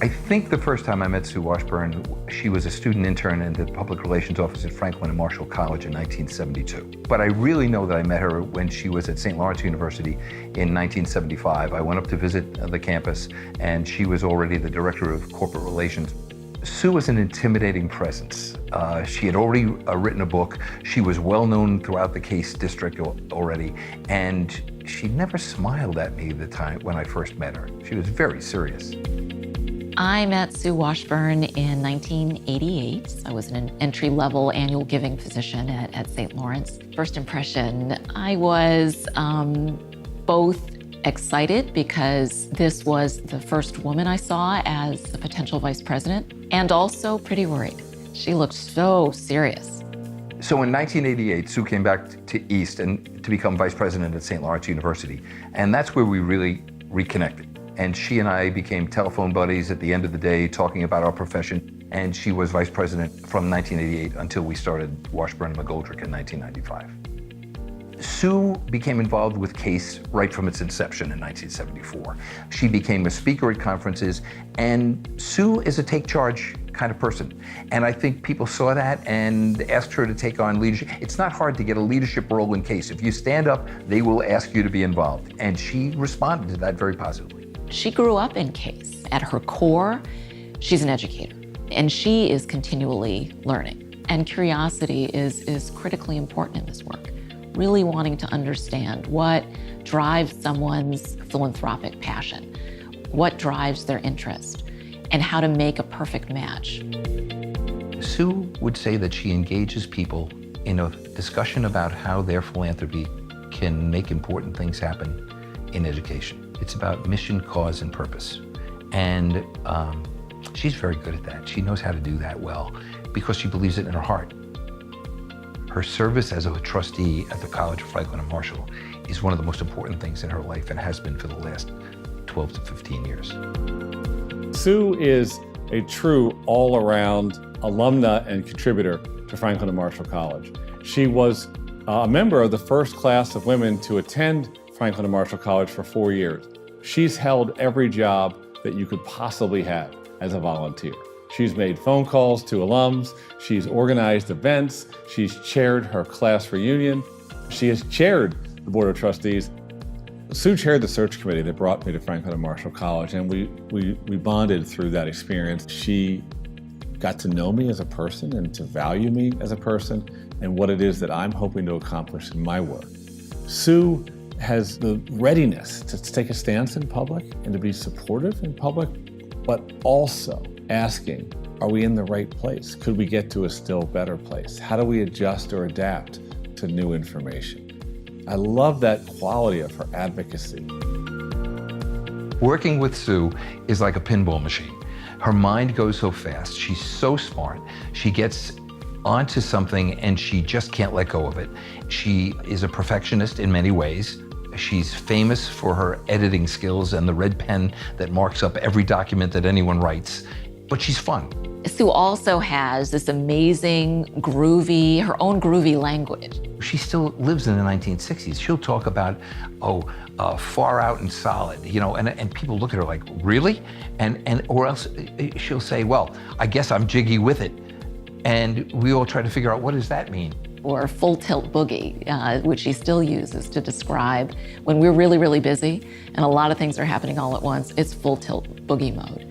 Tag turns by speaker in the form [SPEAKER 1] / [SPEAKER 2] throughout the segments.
[SPEAKER 1] I think the first time I met Sue Washburn, she was a student intern in the public relations office at Franklin and Marshall College in 1972. But I really know that I met her when she was at St. Lawrence University in 1975. I went up to visit the campus, and she was already the director of corporate relations. Sue was an intimidating presence. She had already written a book. She was well known throughout the Case District already, and she never smiled at me the time when I first met her. She was very serious.
[SPEAKER 2] I met Sue Washburn in 1988. I was in an entry-level annual giving position at St. Lawrence. First impression, I was both excited because this was the first woman I saw as the potential vice president, and also pretty worried. She looked so serious.
[SPEAKER 1] So in 1988, Sue came back to East and to become vice president at St. Lawrence University. And that's where we really reconnected. And she and I became telephone buddies at the end of the day, talking about our profession. And she was vice president from 1988 until we started Washburn McGoldrick in 1995. Sue became involved with Case right from its inception in 1974. She became a speaker at conferences, and Sue is a take charge kind of person. And I think people saw that and asked her to take on leadership. It's not hard to get a leadership role in Case. If you stand up, they will ask you to be involved. And she responded to that very positively.
[SPEAKER 2] She grew up in Case. At her core, she's an educator, and she is continually learning. And curiosity is critically important in this work. Really wanting to understand what drives someone's philanthropic passion, what drives their interest, and how to make a perfect match.
[SPEAKER 1] Sue would say that she engages people in a discussion about how their philanthropy can make important things happen in education. It's about mission, cause, and purpose. And she's very good at that. She knows how to do that well because she believes it in her heart. Her service as a trustee at the College of Franklin and Marshall is one of the most important things in her life and has been for the last 12 to 15 years.
[SPEAKER 3] Sue is a true all-around alumna and contributor to Franklin and Marshall College. She was a member of the first class of women to attend Franklin and Marshall College for 4 years. She's held every job that you could possibly have as a volunteer. She's made phone calls to alums, she's organized events, she's chaired her class reunion, she has chaired the Board of Trustees. Sue chaired the search committee that brought me to Franklin and Marshall College, and we bonded through that experience. She got to know me as a person and to value me as a person and what it is that I'm hoping to accomplish in my work. Sue has the readiness to take a stance in public and to be supportive in public, but also asking, are we in the right place? Could we get to a still better place? How do we adjust or adapt to new information? I love that quality of her advocacy.
[SPEAKER 1] Working with Sue is like a pinball machine. Her mind goes so fast. She's so smart. She gets onto something and she just can't let go of it. She is a perfectionist in many ways. She's famous for her editing skills and the red pen that marks up every document that anyone writes, but she's fun.
[SPEAKER 2] Sue also has this amazing, her own groovy language.
[SPEAKER 1] She still lives in the 1960s. She'll talk about, far out and solid, and people look at her like, really? Or else she'll say, well, I guess I'm jiggy with it. And we all try to figure out, what does that mean?
[SPEAKER 2] Or full tilt boogie, which she still uses to describe when we're really, really busy and a lot of things are happening all at once. It's full tilt boogie mode.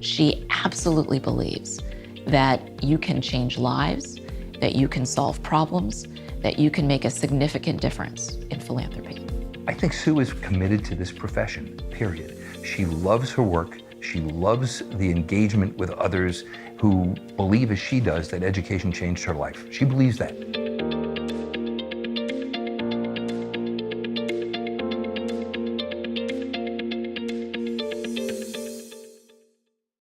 [SPEAKER 2] She absolutely believes that you can change lives, that you can solve problems, that you can make a significant difference in philanthropy.
[SPEAKER 1] I think Sue is committed to this profession, period. She loves her work. She loves the engagement with others who believe, as she does, that education changed her life. She believes that.